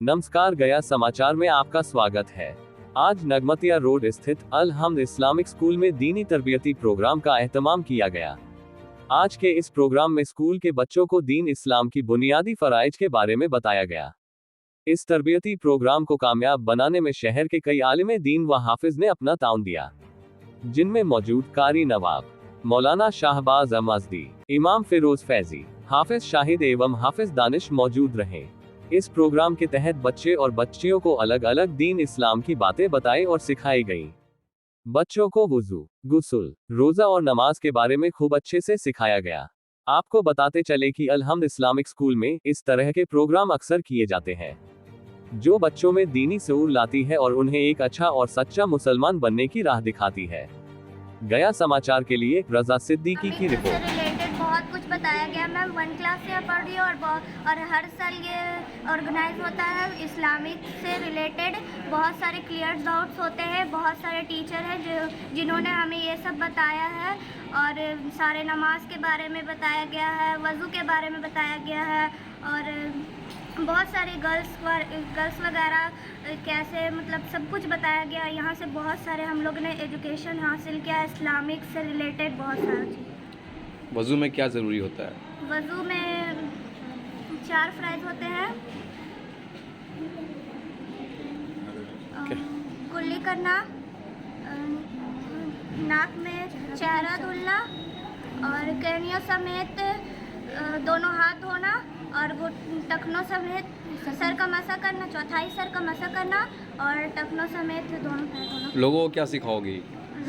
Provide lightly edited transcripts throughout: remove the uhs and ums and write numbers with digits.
नमस्कार, गया समाचार में आपका स्वागत है। आज नगमतिया रोड स्थित अल हमद इस्लामिक स्कूल में दीनी तरबियती प्रोग्राम का एहतमाम किया गया। आज के इस प्रोग्राम में स्कूल के बच्चों को दीन इस्लाम की बुनियादी फराइज के बारे में बताया गया। इस तरबियती प्रोग्राम को कामयाब बनाने में शहर के कई आलिम दीन व हाफिज ने अपना ताउन दिया, जिनमें मौजूद कारी नवाब, मौलाना शाहबाज अमजदी, इमाम फिरोज फैजी, हाफिज शाहिद एवं हाफिज दानिश मौजूद रहे। इस प्रोग्राम के तहत बच्चे और बच्चियों को अलग अलग दीन इस्लाम की बातें बताई और सिखाई गई। बच्चों को वुजू, गुस्ल, रोजा और नमाज के बारे में खूब अच्छे से सिखाया गया। आपको बताते चले कि अल हमद इस्लामिक स्कूल में इस तरह के प्रोग्राम अक्सर किए जाते हैं, जो बच्चों में दीनी शऊर लाती है और उन्हें एक अच्छा और सच्चा मुसलमान बनने की राह दिखाती है। गया समाचार के लिए रजा सिद्दीकी की रिपोर्ट। रिलेटेड बहुत कुछ बताया गया। मैं 1 क्लास से पढ़ रही हूँ और हर साल ये ऑर्गेनाइज होता है। इस्लामिक से रिलेटेड बहुत सारे क्लियर डाउट्स होते हैं। बहुत सारे टीचर हैं जिन्होंने हमें ये सब बताया है और सारे नमाज के बारे में बताया गया है, वज़ू के बारे में बताया गया है और बहुत सारे गर्ल्स वगैरह कैसे, मतलब सब कुछ बताया गया। यहाँ से बहुत सारे हम लोग ने एजुकेशन हासिल किया इस्लामिक से रिलेटेड बहुत सारा चीज़। वज़ू में क्या ज़रूरी होता है? वज़ू में 4 फ़राइज़ होते हैं। कुल्ली करना, नाक में चेहरा धुलना और कैनियों समेत दोनों हाथ धोना और टखनों समेत सर का मसा करना, चौथाई सर का मसा करना और टखनों समेत दोनों पैर धोना। लोगों को क्या सिखाओगी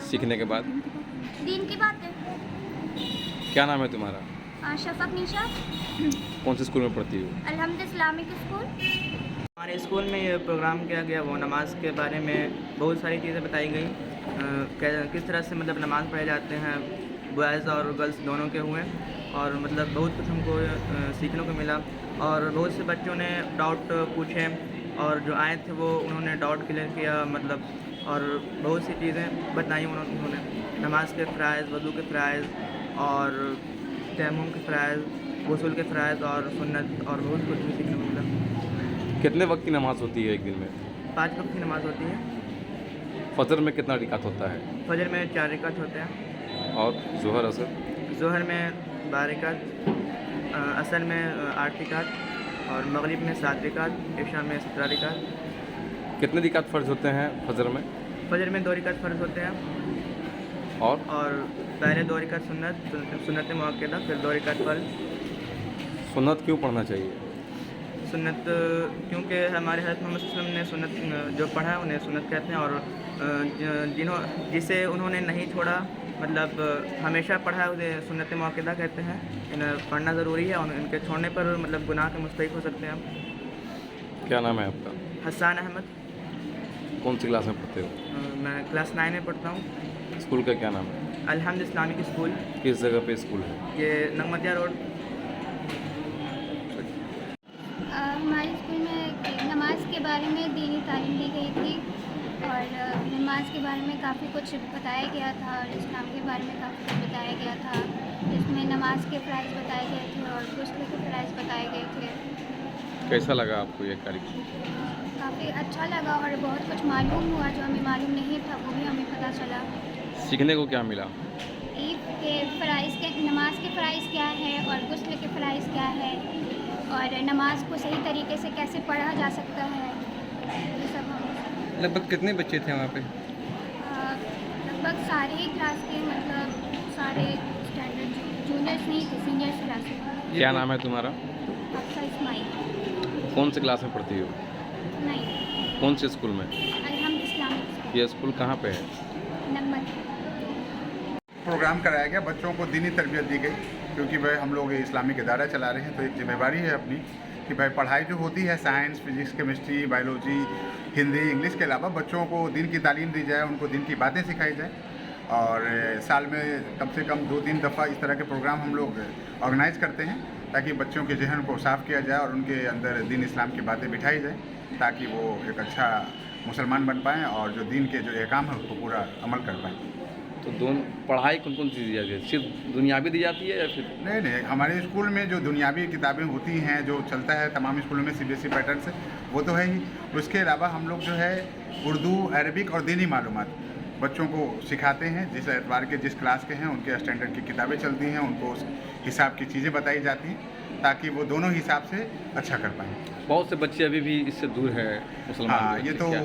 सीखने के बाद? दीन की बातें। क्या नाम है तुम्हारा? शफक निशा। कौन से स्कूल में पढ़ती हो? अल हमद इस्लामिक स्कूल। हमारे स्कूल में ये प्रोग्राम किया गया, वो नमाज के बारे में बहुत सारी चीज़ें बताई गई। किस तरह से मतलब नमाज़ पढ़े जाते हैं, बॉयज़ और गर्ल्स दोनों के हुए और मतलब बहुत कुछ हमको सीखने को मिला। और बहुत से बच्चों ने डाउट पूछे और जो आए थे वो उन्होंने डाउट क्लियर किया, मतलब और बहुत सी चीज़ें बताई उन्होंने। नमाज के फ़राइज़, वज़ू के फ़राइज़ और तयम्मुम के फ़राइज़, गुस्ल के फ़राइज़ और सुन्नत और बहुत कुछ भी सीखने को मिला। कितने वक्त की नमाज़ होती है एक दिन में? 5 वक्त की नमाज़ होती है। फजर में कितना रिकात होता है? फजर में 4 रिकात होते हैं और ज़ोहर असर? ज़ोहर में 12 रिकात, असर में 8 रिकात और मगरिब में 7 रिकात, इशा में 17 रिकात। कितने रिकात फ़र्ज होते हैं फजर में? फजर में 2 रिकात फ़र्ज होते हैं और पहले 2 रिकात सुन्नत मुअक्कदा, फिर 2 रिकात फ़र्ज। सुन्नत क्यों पढ़ना चाहिए? सुन्नत क्योंकि हमारे हज़रत मोहम्मद सल्लल्लाहु अलैहि वसल्लम ने सुन्नत जो पढ़ा उन्हें सुन्नत कहते हैं और जिसे उन्होंने नहीं छोड़ा, मतलब हमेशा पढ़ा उसे सुन्नत मुअक्कदा कहते हैं। इन्हें पढ़ना ज़रूरी है और इनके छोड़ने पर मतलब गुनाह के मुस्तहिक़ हो सकते हैं हम। क्या नाम है आपका? हसन अहमद। कौन सी क्लास में पढ़ते हो? मैं क्लास 9 में पढ़ता हूँ। स्कूल का क्या नाम है? अल हमद इस्लामिक स्कूल। किस जगह पे स्कूल है? ये नगमतिया रोड। हमारे स्कूल में नमाज के बारे में दीनी तालीम दी गई थी और नमाज के बारे में काफ़ी कुछ बताया गया था और इस्लाम के बारे में काफ़ी कुछ बताया गया था। इसमें नमाज के फ़राइज़ बताए गए थे और गुस्ल के फ़राइज़ बताए गए थे। कैसा लगा आपको ये कार्यक्रम? काफ़ी अच्छा लगा और बहुत कुछ मालूम हुआ जो हमें मालूम नहीं था, वो भी हमें पता चला। सीखने को क्या मिला? ईद के फ़राइज़ के, नमाज के फ़राइज़ क्या है और गुस्ल के फ़राइज़ क्या है और नमाज को सही तरीके से कैसे पढ़ा जा सकता है, ये सब हम। लगभग कितने बच्चे थे वहाँ पे? लगभग सारे ही क्लास के, मतलब सारे स्टैंडर्ड, जूनियर्स नहीं थे, सीनियर्स क्लास के। क्या नाम है तुम्हारा? अफसा इस्माइल। कौन सी क्लास में पढ़ती हो? नहीं, कौन से स्कूल में? अल हमद इस्लामिक स्कूल, ये स्कूल कहाँ पे है? नगमत। प्रोग्राम कराया गया, बच्चों को दीनी तरबियत दी गई क्योंकि भाई हम लोग इस्लामिक इदारा चला रहे हैं तो एक जिम्मेवारी है अपनी कि भाई पढ़ाई जो होती है science, physics, chemistry, biology, Hindi, English के अलावा बच्चों को दीन की तालीम दी जाए, उनको दीन की बातें सिखाई जाए। और साल में कम से कम 2-3 दफ़ा इस तरह के प्रोग्राम हम लोग ऑर्गेनाइज़ करते हैं ताकि बच्चों के जहन को साफ़ किया जाए और उनके अंदर दीन इस्लाम की बातें बिठाई जाए ताकि वो एक अच्छा मुसलमान बन पाएँ और जो दीन के जो अहकाम है उसको पूरा अमल कर पाएँ। तो दोनों पढ़ाई कौन कौन सी दी जाती है? सिर्फ दुनियावी दी जाती है या फिर? नहीं, हमारे स्कूल में जो दुनियावी किताबें होती हैं जो चलता है तमाम स्कूलों में CBSE पैटर्न से, वो तो है ही। उसके अलावा हम लोग जो है उर्दू, अरबिक और दीनी मालूमात बच्चों को सिखाते हैं। जिस एतवार के जिस क्लास के हैं उनके स्टैंडर्ड की किताबें चलती हैं, उनको उस हिसाब की चीज़ें बताई जाती हैं ताकि वो दोनों हिसाब से अच्छा कर पाएँ। बहुत से बच्चे अभी भी इससे दूर है मुसलमान हाँ, लोगों ये से, तो क्या?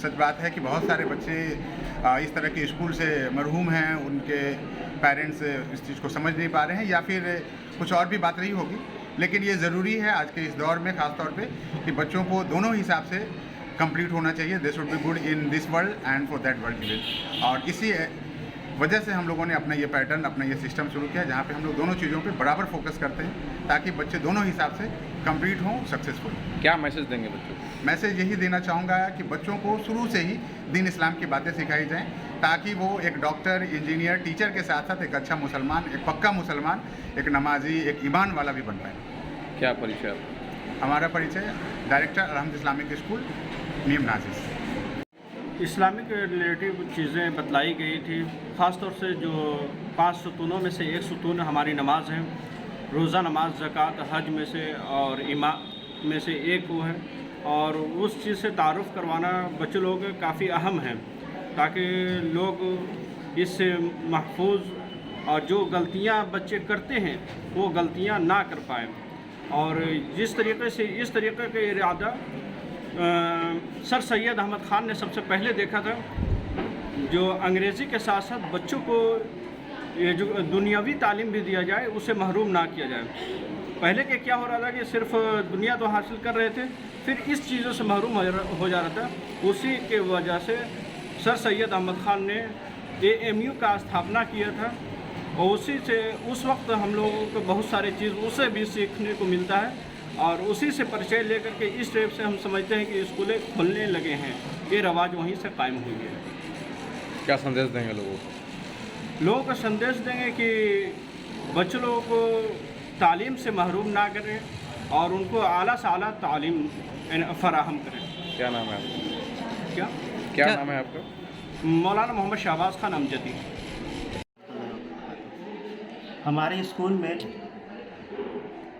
सच बात है कि बहुत सारे बच्चे इस तरह के स्कूल से मरहूम हैं, उनके पेरेंट्स इस चीज़ को समझ नहीं पा रहे हैं या फिर कुछ और भी बात रही होगी। लेकिन ये ज़रूरी है आज के इस दौर में ख़ास तौर पे कि बच्चों को दोनों हिसाब से कंप्लीट होना चाहिए। This would be good in this world and for that world even. और इसी वजह से हम लोगों ने अपना ये पैटर्न, अपना ये सिस्टम शुरू किया जहाँ पे हम लोग दोनों चीज़ों पे बराबर फोकस करते हैं ताकि बच्चे दोनों हिसाब से कंप्लीट हों, सक्सेसफुल। क्या मैसेज देंगे बच्चों को? मैसेज यही देना चाहूँगा कि बच्चों को शुरू से ही दीन इस्लाम की बातें सिखाई जाएं ताकि वो एक डॉक्टर, इंजीनियर, टीचर के साथ साथ एक अच्छा मुसलमान, एक पक्का मुसलमान, एक नमाजी, एक ईमान वाला भी बन पाए। क्या परिचय आपका? हमारा परिचय डायरेक्टर अलहम्द इस्लामिक स्कूल नीम नाजिस। इस्लामिक रिलेटिव चीज़ें बतलाई गई थी। ख़ास तौर से जो 5 सुतूनों में से एक सुतून हमारी नमाज है, रोज़ा नमाज, ज़कात, हज में से और इमा में से एक वो है। और उस चीज़ से तारुफ़ करवाना बच्चे लोग काफ़ी अहम है ताकि लोग इससे महफूज और जो गलतियां बच्चे करते हैं वो गलतियां ना कर पाएँ। और जिस तरीके से इस तरीके का इरादा सर सैयद अहमद ख़ान ने सबसे पहले देखा था, जो अंग्रेज़ी के साथ साथ बच्चों को ये जो दुनियावी तालीम भी दिया जाए उसे महरूम ना किया जाए। पहले के क्या हो रहा था कि सिर्फ दुनिया तो हासिल कर रहे थे, फिर इस चीज़ों से महरूम हो जा रहा था। उसी के वजह से सर सैयद अहमद ख़ान ने AMU का स्थापना किया था और उसी से उस वक्त हम लोगों को बहुत सारी चीज़ उसे भी सीखने को मिलता है। और उसी से परिचय लेकर के इस टाइप से हम समझते हैं कि स्कूलें खुलने लगे हैं। ये रवाज वहीं से कायम हुई है। क्या संदेश देंगे लोगों को? लोगों को संदेश देंगे कि बच्चों लोगों को तालीम से महरूम ना करें और उनको आला से आला तालीम फराहम करें। क्या नाम है आपका? क्या नाम है आपका? मौलाना मोहम्मद शहबाज खान अमजदी। हमारे स्कूल में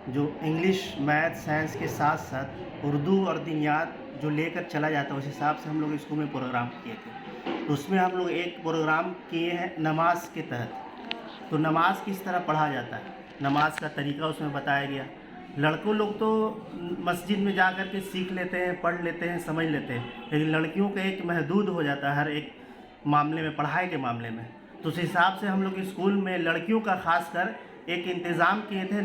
जो इंग्लिश, मैथ, साइंस के साथ साथ उर्दू और दीनियात जो लेकर चला जाता है उस हिसाब से हम लोग स्कूल में प्रोग्राम किए थे। तो उसमें हम लोग एक प्रोग्राम किए हैं नमाज के तहत। तो नमाज किस तरह पढ़ा जाता है, नमाज का तरीका उसमें बताया गया। लड़कों लोग तो मस्जिद में जा कर के सीख लेते हैं, पढ़ लेते हैं, समझ लेते हैं, लेकिन लड़कियों का एक महदूद हो जाता है हर एक मामले में, पढ़ाई के मामले में। तो उस हिसाब से हम लोग स्कूल में लड़कियों का खासकर एक इंतज़ाम किए थे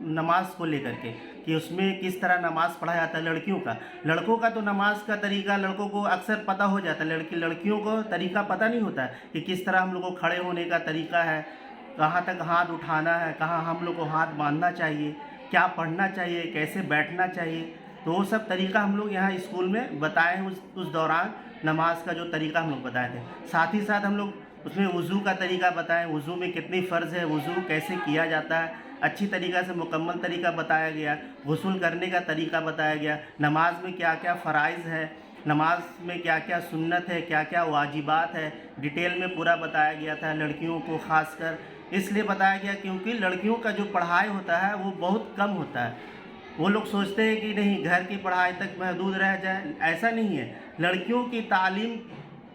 नमाज को लेकर के कि उसमें किस तरह नमाज पढ़ा जाता है लड़कियों का। लड़कों का तो नमाज का तरीका लड़कों को अक्सर पता हो जाता है, लड़कियों को तरीका पता नहीं होता है कि किस तरह हम लोग को खड़े होने का तरीका है, कहाँ तक हाथ उठाना है, कहाँ हम लोग को हाथ बांधना चाहिए, क्या पढ़ना चाहिए, कैसे बैठना चाहिए। तो वो सब तरीका हम लोग यहाँ स्कूल में बताए हैं। उस दौरान नमाज का जो तरीका हम लोग बताए थे, साथ ही साथ हम लोग उसमें वज़ू का तरीका बताएं, वज़ू में कितनी फ़र्ज़ है, वज़ू कैसे किया जाता है, अच्छी तरीक़ा से मुकम्मल तरीका बताया गया। गुस्ल करने का तरीका बताया गया। नमाज में क्या क्या फ़राइज़ है, नमाज में क्या क्या सुन्नत है, क्या क्या वाजिबात है, डिटेल में पूरा बताया गया था। लड़कियों को ख़ासकर इसलिए बताया गया क्योंकि लड़कियों का जो पढ़ाई होता है वो बहुत कम होता है। वो लोग सोचते हैं कि नहीं घर की पढ़ाई तक महदूद रह जाए, ऐसा नहीं है। लड़कियों की तालीम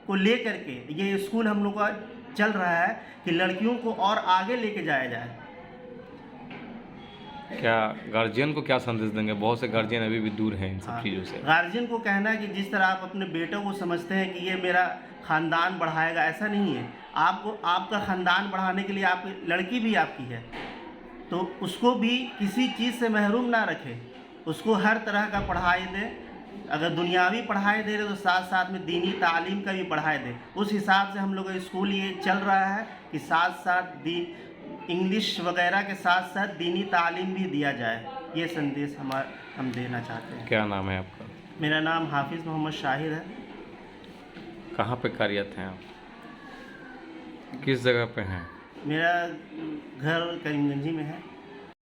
को लेकर के ये स्कूल हम लोग का चल रहा है कि लड़कियों को और आगे लेके जाया जाए। क्या गार्जियन को क्या संदेश देंगे? बहुत से गार्जियन अभी भी दूर हैं इन सब चीज़ों से। गार्जियन को कहना है कि जिस तरह आप अपने बेटों को समझते हैं कि ये मेरा ख़ानदान बढ़ाएगा, ऐसा नहीं है। आपको आपका ख़ानदान बढ़ाने के लिए आपकी लड़की भी आपकी है, तो उसको भी किसी चीज़ से महरूम ना रखें, उसको हर तरह का पढ़ाई दें। अगर दुनियावी पढ़ाई दे रहे तो साथ साथ में दीनी तालीम का भी पढ़ाई दें। उस हिसाब से हम लोग का स्कूल ये चल रहा है कि साथ साथ इंग्लिश वगैरह के साथ साथ दीनी तालीम भी दिया जाए। ये संदेश हम देना चाहते हैं। क्या नाम है आपका? मेरा नाम हाफिज़ मोहम्मद शाहिर है। कहाँ पे कार्यरत हैं आप? किस जगह पे हैं? मेरा घर करीमगंजी में है।